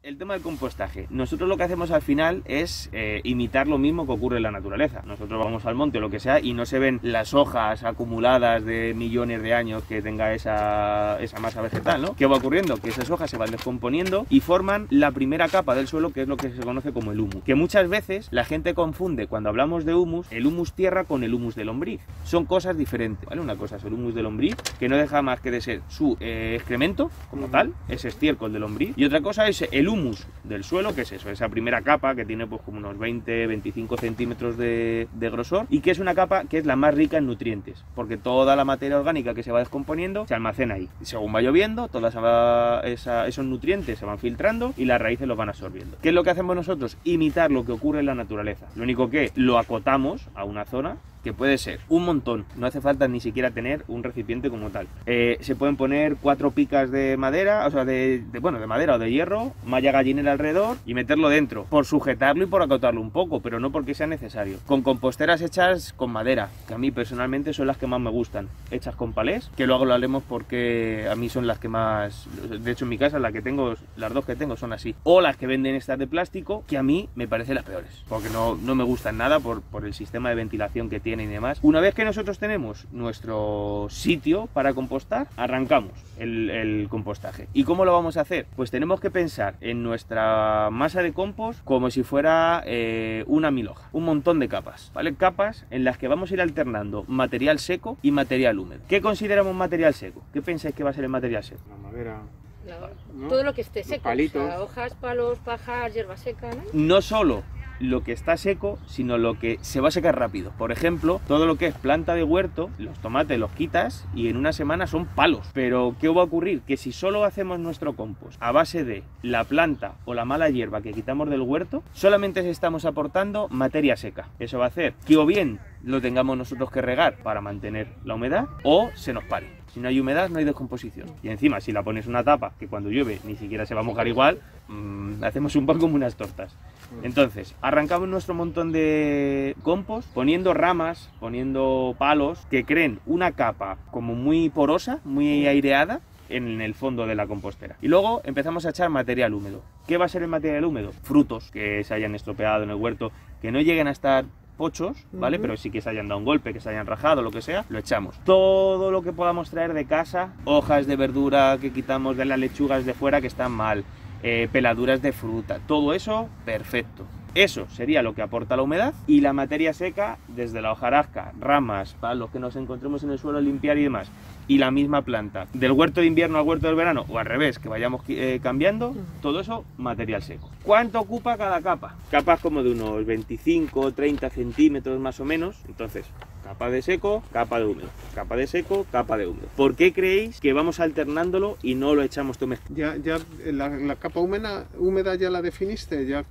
El tema del compostaje. Nosotros lo que hacemos al final es imitar lo mismo que ocurre en la naturaleza. Nosotros vamos al monte o lo que sea y no se ven las hojas acumuladas de millones de años que tenga esa masa vegetal, ¿no? ¿Qué va ocurriendo? Que esas hojas se van descomponiendo y forman la primera capa del suelo, que es lo que se conoce como el humus. Que muchas veces la gente confunde cuando hablamos de humus, el humus tierra con el humus de lombriz. Son cosas diferentes, ¿vale? Una cosa es el humus de lombriz, que no deja más que de ser su excremento como tal, ese estiércol de lombriz, y otra cosa es el humus del suelo, que es eso, esa primera capa que tiene pues como unos 20-25 centímetros de grosor, y que es una capa que es la más rica en nutrientes, porque toda la materia orgánica que se va descomponiendo se almacena ahí. Y según va lloviendo, esos nutrientes se van filtrando y las raíces los van absorbiendo. ¿Qué es lo que hacemos nosotros? Imitar lo que ocurre en la naturaleza. Lo único que lo acotamos a una zona que puede ser un montón, no hace falta ni siquiera tener un recipiente como tal. Se pueden poner 4 picas de madera, o sea, de madera o de hierro, malla gallinera alrededor y meterlo dentro, por sujetarlo y por acotarlo un poco, pero no porque sea necesario. Con composteras hechas con madera, que a mí personalmente son las que más me gustan, hechas con palés, que luego lo hablemos porque a mí son las que más, de hecho en mi casa las dos que tengo son así, o las que venden estas de plástico, que a mí me parecen las peores, porque no me gustan nada por el sistema de ventilación que tiene y demás. Una vez que nosotros tenemos nuestro sitio para compostar, arrancamos el compostaje. ¿Y cómo lo vamos a hacer? Pues tenemos que pensar en nuestra masa de compost como si fuera una milhoja, un montón de capas, ¿vale? Capas en las que vamos a ir alternando material seco y material húmedo. ¿Qué consideramos material seco? ¿Qué pensáis que va a ser el material seco? La madera. ¿No? Todo lo que esté seco, palitos. O sea, hojas, palos, pajas, hierba seca, ¿no? No solo lo que está seco, sino lo que se va a secar rápido. Por ejemplo, todo lo que es planta de huerto, los tomates los quitas y en una semana son palos. Pero ¿qué va a ocurrir? Que si solo hacemos nuestro compost a base de la planta o la mala hierba que quitamos del huerto, solamente estamos aportando materia seca. Eso va a hacer que o bien lo tengamos nosotros que regar para mantener la humedad, o se nos pare. Si no hay humedad, no hay descomposición. Y encima, si la pones una tapa, que cuando llueve ni siquiera se va a mojar igual, hacemos un pan como unas tortas. Entonces, arrancamos nuestro montón de compost poniendo ramas, poniendo palos que creen una capa como muy porosa, muy aireada en el fondo de la compostera. Y luego empezamos a echar material húmedo. ¿Qué va a ser el material húmedo? Frutos que se hayan estropeado en el huerto, que no lleguen a estar pochos, ¿vale? Pero sí que se hayan dado un golpe, que se hayan rajado, lo que sea, lo echamos. Todo lo que podamos traer de casa, hojas de verdura que quitamos de las lechugas de fuera que están mal, peladuras de fruta, todo eso, perfecto. Eso sería lo que aporta la humedad, y la materia seca, desde la hojarasca, ramas, palos que nos encontremos en el suelo, limpiar y demás, y la misma planta, del huerto de invierno al huerto del verano, o al revés, que vayamos cambiando, todo eso, material seco. ¿Cuánto ocupa cada capa? Capas como de unos 25-30 centímetros más o menos. Entonces, capa de seco, capa de húmedo, capa de seco, capa de húmedo. ¿Por qué creéis que vamos alternándolo y no lo echamos todo mezclado? Ya la capa húmeda ya la definiste, ya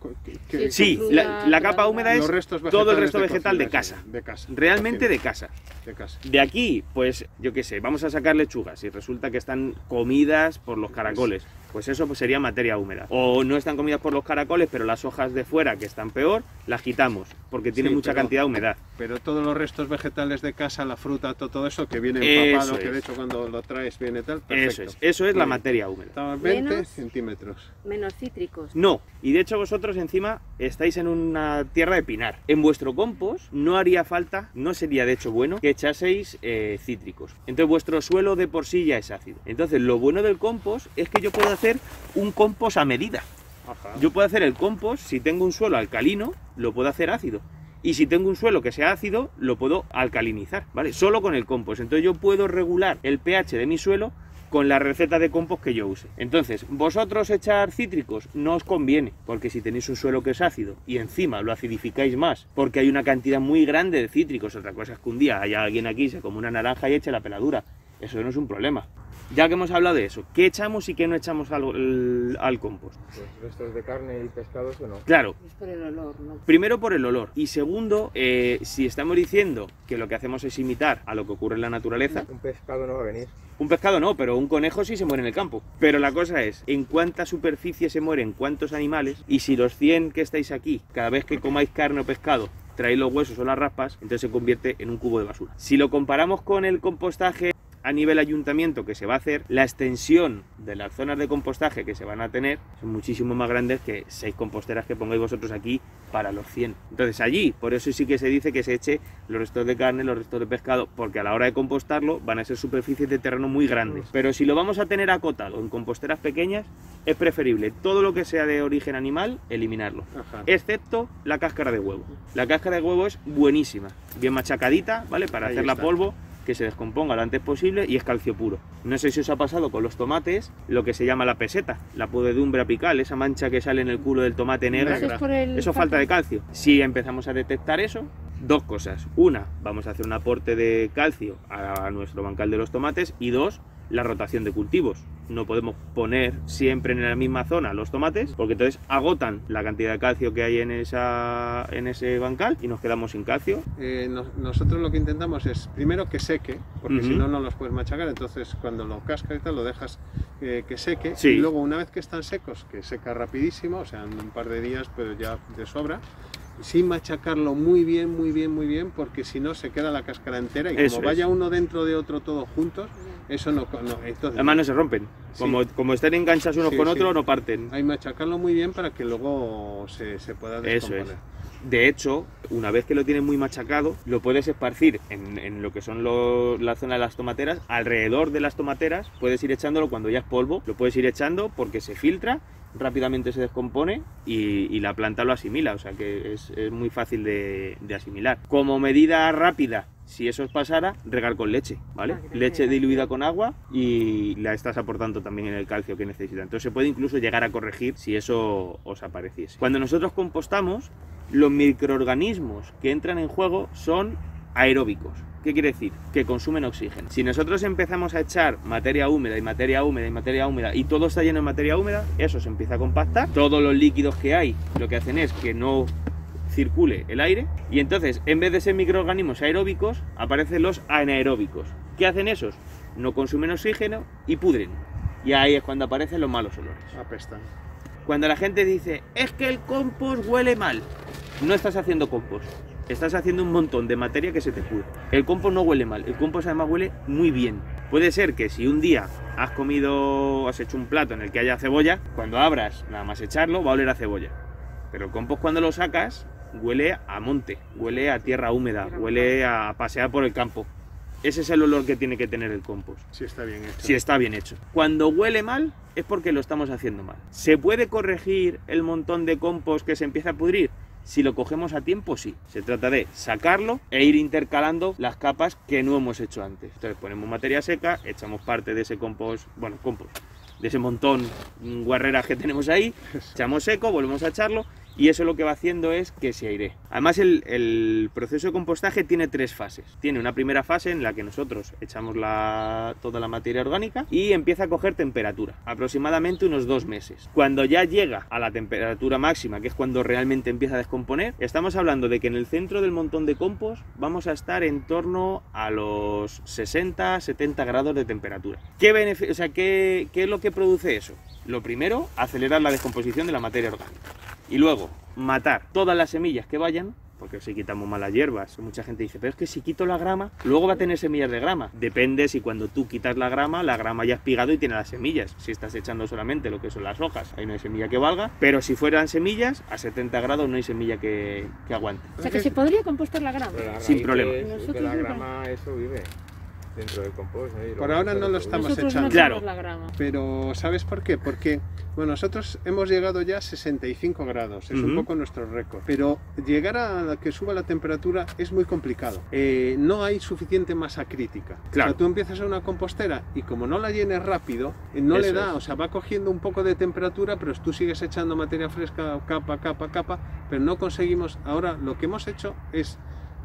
Sí, la capa húmeda es todo el resto vegetal de casa. De casa. Realmente de casa. De casa. De aquí, pues yo qué sé, vamos a sacar lechugas y resulta que están comidas por los caracoles. Pues eso pues sería materia húmeda. O no están comidas por los caracoles, pero las hojas de fuera, que están peor, las quitamos, porque tiene mucha cantidad de humedad. Pero todos los restos vegetales de casa, la fruta, todo eso que viene empapado, que de hecho cuando lo traes viene tal, perfecto. Eso es la materia húmeda. Estamos 20 centímetros. Menos cítricos. No, y de hecho vosotros encima estáis en una tierra de pinar. En vuestro compost no haría falta, no sería de hecho bueno, que echaseis cítricos. Entonces vuestro suelo de por sí ya es ácido. Entonces lo bueno del compost es que yo puedo hacer un compost a medida. Ajá. Yo puedo hacer el compost, si tengo un suelo alcalino, lo puedo hacer ácido. Y si tengo un suelo que sea ácido, lo puedo alcalinizar, ¿vale? Solo con el compost. Entonces yo puedo regular el pH de mi suelo con la receta de compost que yo use. Entonces, vosotros echar cítricos no os conviene, porque si tenéis un suelo que es ácido y encima lo acidificáis más, porque hay una cantidad muy grande de cítricos, otra cosa es que un día haya alguien aquí, se come una naranja y eche la peladura. Eso no es un problema. Ya que hemos hablado de eso, ¿qué echamos y qué no echamos al compost? Pues restos de carne y pescados o no. Claro. Es por el olor, ¿no? Primero por el olor y segundo, si estamos diciendo que lo que hacemos es imitar a lo que ocurre en la naturaleza. Un pescado no va a venir. Un pescado no, pero un conejo sí se muere en el campo. Pero la cosa es, ¿en cuánta superficie se mueren cuántos animales? Y si los 100 que estáis aquí, cada vez que comáis carne o pescado, traéis los huesos o las raspas, entonces se convierte en un cubo de basura. Si lo comparamos con el compostaje a nivel ayuntamiento que se va a hacer, la extensión de las zonas de compostaje que se van a tener son muchísimo más grandes que 6 composteras que pongáis vosotros aquí para los 100. Entonces allí, por eso sí que se dice que se eche los restos de carne, los restos de pescado, porque a la hora de compostarlo van a ser superficies de terreno muy grandes. Pero si lo vamos a tener acotado en composteras pequeñas, es preferible todo lo que sea de origen animal, eliminarlo. Ajá. Excepto la cáscara de huevo. La cáscara de huevo es buenísima, bien machacadita, ¿vale? Para Ahí hacerla está. polvo, que se descomponga lo antes posible, y es calcio puro. No sé si os ha pasado con los tomates lo que se llama la peseta, la podredumbre apical, esa mancha que sale en el culo del tomate negra. Eso es por el Eso falta de calcio. Si empezamos a detectar eso, dos cosas. Una, vamos a hacer un aporte de calcio a nuestro bancal de los tomates, y dos, la rotación de cultivos. No podemos poner siempre en la misma zona los tomates, porque entonces agotan la cantidad de calcio que hay en ese bancal y nos quedamos sin calcio. Nosotros lo que intentamos es primero que seque, porque Ujú. si no, no los puedes machacar. Entonces cuando lo cascas y tal, lo dejas que seque. Sí. Y luego una vez que están secos, que seca rapidísimo, o sea, en un par de días, pero ya de sobra, sin machacarlo muy bien, porque si no se queda la cáscara entera y Eso como es. vaya uno dentro de otro todos juntos, eso no entonces Además no se rompen. Sí. Como estén enganchados unos Sí, con sí. otros, no parten. hay que machacarlo muy bien para que luego se pueda Eso descomponer. es. De hecho, una vez que lo tienes muy machacado, lo puedes esparcir en lo que son la zona de las tomateras. Alrededor de las tomateras puedes ir echándolo cuando ya es polvo, lo puedes ir echando porque se filtra, rápidamente se descompone y la planta lo asimila, o sea que es muy fácil de asimilar. Como medida rápida, si eso os pasara, regar con leche, ¿vale? Leche diluida con agua y la estás aportando también en el calcio que necesita. Entonces se puede incluso llegar a corregir si eso os apareciese. Cuando nosotros compostamos, los microorganismos que entran en juego son aeróbicos. ¿Qué quiere decir? Que consumen oxígeno. Si nosotros empezamos a echar materia húmeda y materia húmeda y materia húmeda y todo está lleno de materia húmeda, eso se empieza a compactar. Todos los líquidos que hay lo que hacen es que no circule el aire y entonces en vez de ser microorganismos aeróbicos aparecen los anaeróbicos. ¿Qué hacen esos? No consumen oxígeno y pudren. Y ahí es cuando aparecen los malos olores. Apestan. Cuando la gente dice, es que el compost huele mal, no estás haciendo compost, estás haciendo un montón de materia que se te pudre. El compost no huele mal, el compost además huele muy bien. Puede ser que si un día has hecho un plato en el que haya cebolla, cuando abras, nada más echarlo, va a oler a cebolla. Pero el compost cuando lo sacas, huele a monte, huele a tierra húmeda, huele a pasear por el campo. Ese es el olor que tiene que tener el compost. Si está bien hecho. Si está bien hecho. Cuando huele mal es porque lo estamos haciendo mal. ¿Se puede corregir el montón de compost que se empieza a pudrir? Si lo cogemos a tiempo, sí. Se trata de sacarlo e ir intercalando las capas que no hemos hecho antes. Entonces ponemos materia seca, echamos parte de ese compost, de ese montón guarreras que tenemos ahí, echamos seco, volvemos a echarlo y eso lo que va haciendo es que se airee. Además el proceso de compostaje tiene 3 fases. Tiene una primera fase en la que nosotros echamos toda la materia orgánica y empieza a coger temperatura, aproximadamente unos 2 meses. Cuando ya llega a la temperatura máxima, que es cuando realmente empieza a descomponer, estamos hablando de que en el centro del montón de compost vamos a estar en torno a los 60-70 grados de temperatura. ¿Qué es lo que produce eso? Lo primero, acelerar la descomposición de la materia orgánica. Y luego, matar todas las semillas que vayan, porque si quitamos malas hierbas, mucha gente dice, pero es que si quito la grama, luego va a tener semillas de grama. Depende si cuando tú quitas la grama ya es pigado y tiene las semillas. Si estás echando solamente lo que son las hojas, ahí no hay semilla que valga, pero si fueran semillas, a 70 grados no hay semilla que aguante. O sea que se podría compostar la grama. Pero la Sin raíz problema. de Nosotros la no- grama, eso vive dentro del compost. ¿eh? Y Por luego ahora se no lo reproduce. estamos Nosotros echando. no Claro. tenemos la grama. Pero ¿sabes por qué? Porque nosotros hemos llegado ya a 65 grados, es un Ujú. poco nuestro récord. Pero llegar a que suba la temperatura es muy complicado. No hay suficiente masa crítica. Claro. O sea, tú empiezas a una compostera y como no la llenes rápido, no le Eso da, es. o sea, va cogiendo un poco de temperatura, pero tú sigues echando materia fresca capa, pero no conseguimos. Ahora lo que hemos hecho es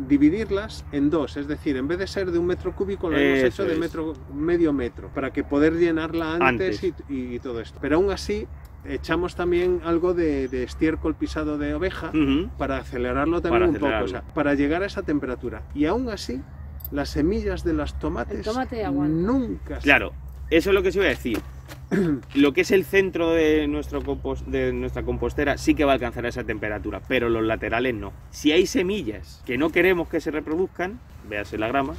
dividirlas en 2, es decir, en vez de ser de 1 metro cúbico, lo hemos Eso hecho de es. medio metro, para que poder llenarla antes, Antes. y todo esto. Pero aún así, echamos también algo de estiércol pisado de oveja Ujú. para acelerarlo también Para un poco, o acelerarlo. sea, para llegar a esa temperatura. Y aún así, las semillas de los tomates El tomate aguanta. nunca se- Claro, eso es lo que os iba a decir. Lo que es el centro de nuestra compostera sí que va a alcanzar esa temperatura, pero los laterales no. Si hay semillas que no queremos que se reproduzcan, véase la grama,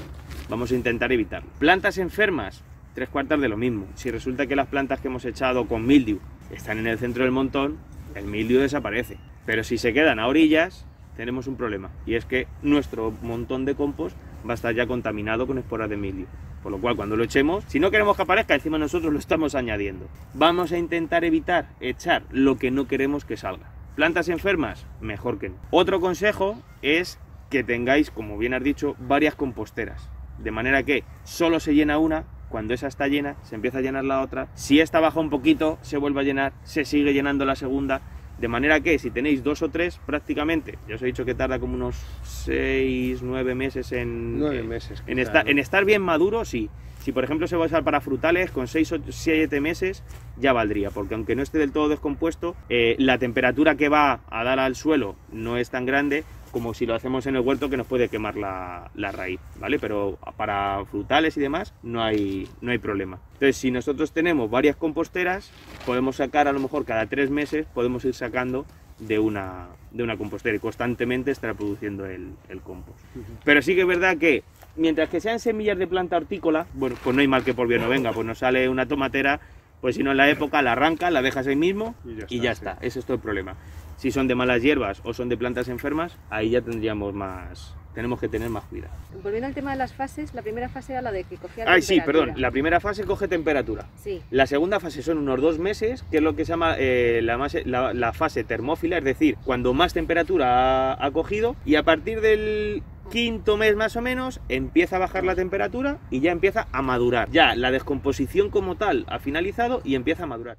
vamos a intentar evitarlo. Plantas enfermas, 3/4 de lo mismo. Si resulta que las plantas que hemos echado con mildiu están en el centro del montón, el mildiu desaparece. Pero si se quedan a orillas, tenemos un problema, y es que nuestro montón de compost va a estar ya contaminado con esporas de mildiu. Por lo cual, cuando lo echemos, si no queremos que aparezca, encima nosotros lo estamos añadiendo. Vamos a intentar evitar echar lo que no queremos que salga. Plantas enfermas, mejor que no. Otro consejo es que tengáis, como bien has dicho, varias composteras. De manera que solo se llena una, cuando esa está llena, se empieza a llenar la otra. Si esta baja un poquito, se vuelve a llenar, se sigue llenando la segunda. De manera que si tenéis 2 o 3, prácticamente, ya os he dicho que tarda como unos 6, 9 meses en... 9 meses. En estar bien maduro, sí. Si por ejemplo se va a usar para frutales, con 6 o 7 meses ya valdría, porque aunque no esté del todo descompuesto, la temperatura que va a dar al suelo no es tan grande como si lo hacemos en el huerto, que nos puede quemar la raíz, ¿vale? Pero para frutales y demás no hay problema. Entonces, si nosotros tenemos varias composteras, podemos sacar a lo mejor cada 3 meses, podemos ir sacando de una compostera y constantemente estar produciendo el compost. Pero sí que es verdad que mientras que sean semillas de planta hortícola, bueno, pues no hay mal que por bien no venga, pues nos sale una tomatera, pues si no en la época la arrancas, la dejas ahí mismo y ya está. Ese es todo el problema. Si son de malas hierbas o son de plantas enfermas, ahí ya tenemos que tener más cuidado. Volviendo al tema de las fases, la primera fase era la de que cogía la temperatura. Sí, perdón, la primera fase coge temperatura. Sí. La segunda fase son unos 2 meses, que es lo que se llama la fase termófila, es decir, cuando más temperatura ha cogido, y a partir del 5.º mes más o menos empieza a bajar la temperatura y ya empieza a madurar. Ya la descomposición como tal ha finalizado y empieza a madurar.